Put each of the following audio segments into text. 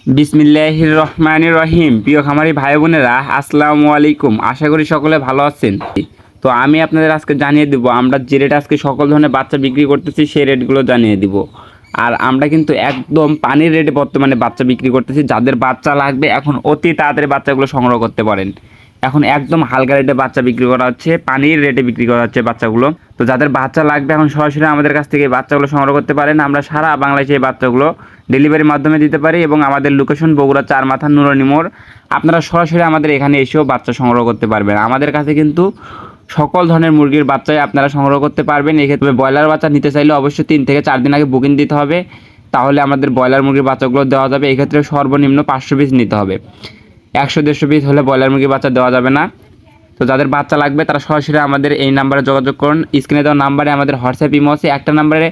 বিসমিল্লাহির রহমানির রহিম। প্রিয় খামারি ভাই বোনেরা, আসসালামু আলাইকুম। আশা করি সকলে ভালো আছেন। তো আমি আপনাদের আজকে জানিয়ে দিব আমরা যে রেট আজকে সকল ধরনের বাচ্চা বিক্রি করতেছি সেই রেটগুলো জানিয়ে দিব। আর আমরা কিন্তু একদম পানির রেটে বর্তমানে বাচ্চা বিক্রি করতেছি। যাদের বাচ্চা লাগবে এখন অতি তাড়াতাড়ি বাচ্চাগুলো সংগ্রহ করতে পারেন। এখন একদম হালকা রেটে বাচ্চা বিক্রি করা হচ্ছে, পানির রেটে বিক্রি করা হচ্ছে বাচ্চাগুলো। তো যাদের বাচ্চা লাগবে এখন সরাসরি আমাদের কাছ থেকে বাচ্চাগুলো সংগ্রহ করতে পারেন। আমরা সারা বাংলাদেশে এই বাচ্চাগুলো ডেলিভারির মাধ্যমে দিতে পারি এবং আমাদের লোকেশন বগুড়া চারমাথা নুরানি মোড়। আপনারা সরাসরি আমাদের এখানে এসেও বাচ্চা সংগ্রহ করতে পারবেন। আমাদের কাছে কিন্তু সকল ধরনের মুরগির বাচ্চাই আপনারা সংগ্রহ করতে পারবেন। এক্ষেত্রে ব্রয়লার বাচ্চা নিতে চাইলে অবশ্যই 3 থেকে 4 দিন আগে বুকিং দিতে হবে, তাহলে আমাদের ব্রয়লার মুরগির বাচ্চাগুলো দেওয়া যাবে। এক্ষেত্রে সর্বনিম্ন 500 পিস নিতে হবে। 100-150 পিস হলে ব্রয়লার মুরগির বাচ্চা দেওয়া যাবে না। তো যাদের বাচ্চা লাগবে তারা সরাসরি আমাদের এই নাম্বারে যোগাযোগ করুন। স্ক্রিনে দেওয়া নাম্বারে আমাদের হোয়াটসঅ্যাপ ইমো আছে। একটা নাম্বারে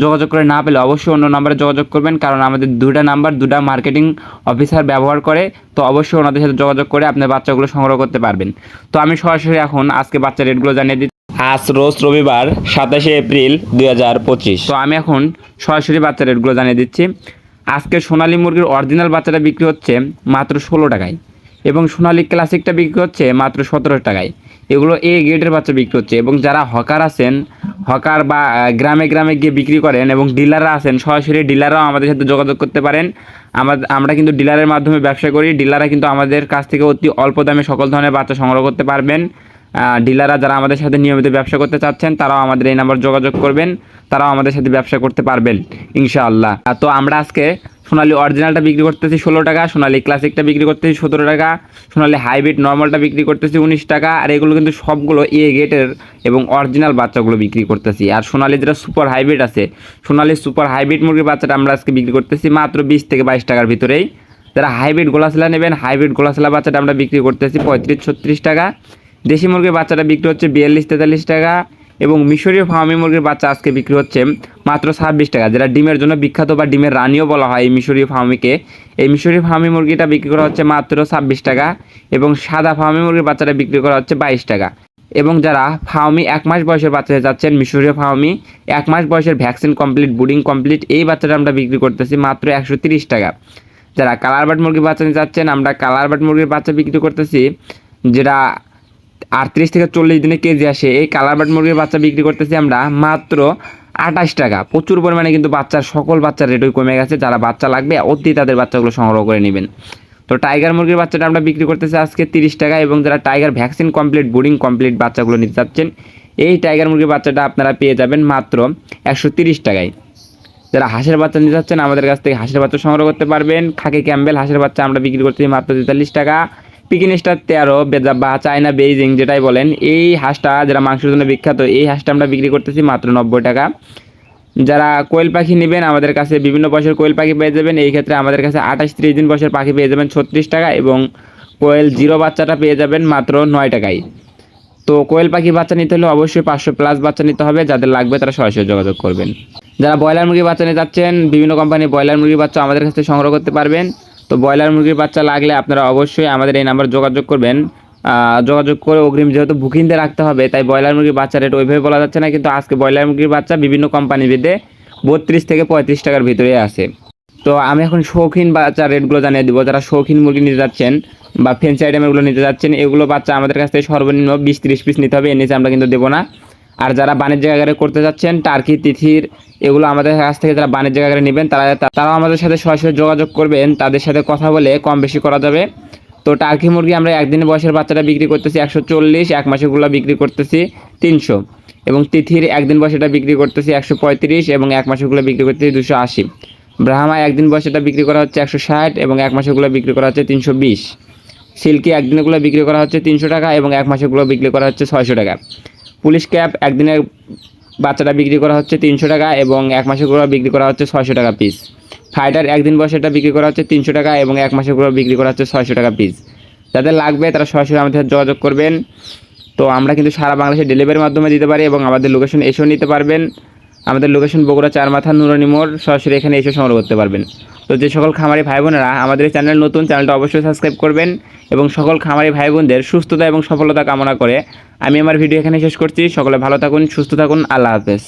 যোগাযোগ করে না পেলে অবশ্যই অন্য নাম্বারে যোগাযোগ করবেন, কারণ আমাদের দুটা নাম্বার দুটা মার্কেটিং অফিসার ব্যবহার করে। তো অবশ্যই ওনাদের সাথে যোগাযোগ করে আপনার বাচ্চাগুলো সংগ্রহ করতে পারবেন। তো আমি সরাসরি এখন আজকে বাচ্চার রেটগুলো জানিয়ে দিচ্ছি। আজ রোজ রবিবার 27শে এপ্রিল 2025। তো আমি এখন সরাসরি বাচ্চার রেটগুলো জানিয়ে দিচ্ছি। আজকে সোনালী মুরগির অরিজিনাল বাচ্চাটা বিক্রি হচ্ছে মাত্র 16 টাকায় এবং সোনালী ক্লাসিকটা বিক্রি হচ্ছে মাত্র 17 টাকায়। এগুলো এ গ্রেডের বাচ্চা বিক্রি হচ্ছে। এবং যারা হকার আছেন, হকার বা গ্রামে গ্রামে গিয়ে বিক্রি করেন এবং ডিলাররা আছেন, সরাসরি ডিলাররাও আমাদের সাথে যোগাযোগ করতে পারেন। আমরা কিন্তু ডিলারের মাধ্যমে ব্যবসা করি। ডিলাররা কিন্তু আমাদের কাছ থেকে অতি অল্প দামে সকল ধরনের বাচ্চা সংগ্রহ করতে পারবেন। ডিলাররা যারা আমাদের সাথে নিয়মিত ব্যবসা করতে চাচ্ছেন তারাও আমাদের এই নাম্বার যোগাযোগ করবেন, তারাও আমাদের সাথে ব্যবসা করতে পারবেন ইনশাআল্লাহ। তো আমরা আজকে সোনালী অরিজিনালটা বিক্রি করতেছি 16 টাকা, সোনালী ক্লাসিকটা বিক্রি করতেছি 17 টাকা, সোনালী হাইব্রিড নর্মালটা বিক্রি করতেছি 19 টাকা। আর এগুলো কিন্তু সবগুলো এ গেটের এবং অরিজিনাল বাচ্চাগুলো বিক্রি করতেছি। আর সোনালী যেটা সুপার হাইব্রিড আছে, সোনালী সুপার হাইব্রিড মুরগির বাচ্চাটা আমরা আজকে বিক্রি করতেছি মাত্র 20 থেকে 22 টাকার ভিতরেই। যারা হাইব্রিড গোলাশিলা নেবেন, হাইব্রিড গোলাশিলা বাচ্চাটা আমরা বিক্রি করতেছি 35-36 টাকা। দেশি মুরগির বাচ্চাটা বিক্রি হচ্ছে 42-43 টাকা এবং মিশরীয় ফার্মি মুরগির বাচ্চা আজকে বিক্রি হচ্ছে মাত্র 26 টাকা। যেটা ডিমের জন্য বিখ্যাত বা ডিমের রানীও বলা হয় এই মিশরীয় ফার্মিকে। এই মিশরীয় ফার্মি মুরগিটা বিক্রি করা হচ্ছে মাত্র 26 টাকা এবং সাদা ফার্মি মুরগির বাচ্চাটা বিক্রি করা হচ্ছে 22 টাকা। এবং যারা ফার্মি 1 মাস বয়সের বাচ্চা যাচ্ছেন, মিশরীয় ফার্মি 1 মাস বয়সের ভ্যাকসিন কমপ্লিট, বুডিং কমপ্লিট, এই বাচ্চাটা আমরা বিক্রি করতেছি মাত্র 130 টাকা। যারা কালার বার্ড মুরগির বাচ্চা নিতে চাচ্ছেন, আমরা কালার বার্ড মুরগির বাচ্চা বিক্রি করতেছি যেটা 38 থেকে 40 দিনে কেজি আসে। এই কালার বার্ড মুরগির বাচ্চা বিক্রি করতেছি আমরা মাত্র 28 টাকা। প্রচুর পরিমাণে কিন্তু সকল বাচ্চার রেটই কমে গেছে। যারা বাচ্চা লাগবে অতি তাদের বাচ্চাগুলো সংগ্রহ করে নেবেন। তো টাইগার মুরগির বাচ্চাটা আমরা বিক্রি করতেছি আজকে 30 টাকা এবং যারা টাইগার ভ্যাকসিন কমপ্লিট, বুডিং কমপ্লিট বাচ্চাগুলো নিতে চাচ্ছেন, এই টাইগার মুরগির বাচ্চাটা আপনারা পেয়ে যাবেন মাত্র 130 টাকায়। যারা হাঁসের বাচ্চা নিতে চাচ্ছেন আমাদের কাছ থেকে হাঁসের বাচ্চা সংগ্রহ করতে পারবেন। খাকি ক্যাম্বেল হাঁসের বাচ্চা আমরা বিক্রি করতেছি মাত্র 43 টাকা। পিকিন স্টার 13 বা চায়না বেইজিং যেটাই বলেন, এই হাঁসটা যারা মাংসের জন্য বিখ্যাত, এই হাঁসটা আমরা বিক্রি করতেছি মাত্র 90 টাকা। যারা কোয়েল পাখি নেবেন আমাদের কাছে বিভিন্ন বয়সের কোয়েল পাখি পেয়ে যাবেন। এই ক্ষেত্রে আমাদের কাছে 28-30 দিন বয়সের পাখি পেয়ে যাবেন 36 টাকা এবং কোয়েল জিরো বাচ্চাটা পেয়ে যাবেন মাত্র 9 টাকায়। তো কোয়েল পাখি বাচ্চা নিতে হলে অবশ্যই 500+ বাচ্চা নিতে হবে। যাদের লাগবে তারা সরাসরি যোগাযোগ করবেন। যারা ব্রয়লার মুরগির বাচ্চা নিতে চাচ্ছেন, বিভিন্ন কোম্পানির ব্রয়লার মুরগির বাচ্চা আমাদের কাছে সংগ্রহ করতে পারবেন। তো ব্রয়লার মুরগির বাচ্চা লাগলে আপনারা অবশ্যই আমাদের এই নাম্বার যোগাযোগ করবেন। যোগাযোগ করে অগ্রিম যেহেতু বুকিং দিয়ে রাখতে হবে, তাই ব্রয়লার মুরগির বাচ্চা রেট ওইভাবে বলা যাচ্ছে না। কিন্তু আজকে ব্রয়লার মুরগির বাচ্চা বিভিন্ন কোম্পানি ভেদে 32 থেকে 35 টাকার ভিতরে আছে। তো আমি এখন শৌখিন বাচ্চার রেটগুলো জানিয়ে দিব। যারা শৌখিন মুরগি নিতে যাচ্ছেন বা ফেন্সি আইটেমেরগুলো নিতে যাচ্ছেন, এগুলো বাচ্চা আমাদের কাছ থেকে সর্বনিম্ন 20-30 পিস নিতে হবে, এর নিচে আমরা কিন্তু দেবো না। আর যারা বাণিজ্যিক আকারে করতে যাচ্ছেন, টার্কি, তিথির, এগুলো আমাদের কাছ থেকে যারা বাণিজ্যিক আকারে নেবেন তারাও আমাদের সাথে সরাসরি যোগাযোগ করবেন। তাদের সাথে কথা বলে কম বেশি করা যাবে। তো টার্কি মুরগি আমরা একদিন বয়সের বাচ্চাটা বিক্রি করতেছি 140, 1 মাসেরগুলো বিক্রি করতেছি 300 এবং তিথির একদিন বয়সেটা বিক্রি করতেছি 135 এবং 1 মাসেরগুলো বিক্রি করতেছি 280। ব্রাহ্মা একদিন বয়সেটা বিক্রি করা হচ্ছে 160 এবং 1 মাসেরগুলো বিক্রি করা হচ্ছে 320। সিল্কি একদিনগুলো বিক্রি করা হচ্ছে 300 টাকা এবং 1 মাসেরগুলো বিক্রি করা হচ্ছে 600 টাকা। পুলিশ ক্যাপ একদিনের বাচ্চাটা বিক্রি করা হচ্ছে 300 টাকা এবং 1 মাসেরগুলো বিক্রি করা হচ্ছে 600 টাকা পিস। ফাইটার একদিন বয়সেটা বিক্রি করা হচ্ছে 300 টাকা এবং 1 মাসেরগুলো বিক্রি করা হচ্ছে 600 টাকা পিস। যাদের লাগবে তারা সরাসরি আমাদের সাথে যোগাযোগ করবেন। তো আমরা কিন্তু সারা বাংলাদেশে ডেলিভারির মাধ্যমে দিতে পারি এবং আমাদের লোকেশন এসেও নিতে পারবেন। আমাদের লোকেশন বগুড়া চারমাথা নুরানি মোড়, সরাসরি এখানে এসে সংগ্রহ করতে পারবেন। তো যে সকল খামারি ভাই বোনেরা আমাদের এই চ্যানেল নতুন, চ্যানেলটা অবশ্যই সাবস্ক্রাইব করবেন এবং সকল খামারি ভাই বোনদের সুস্থতা এবং সফলতা কামনা করে আমি আমার ভিডিও এখানে শেষ করছি। সকলে ভালো থাকুন, সুস্থ থাকুন, আল্লাহ হাফেজ।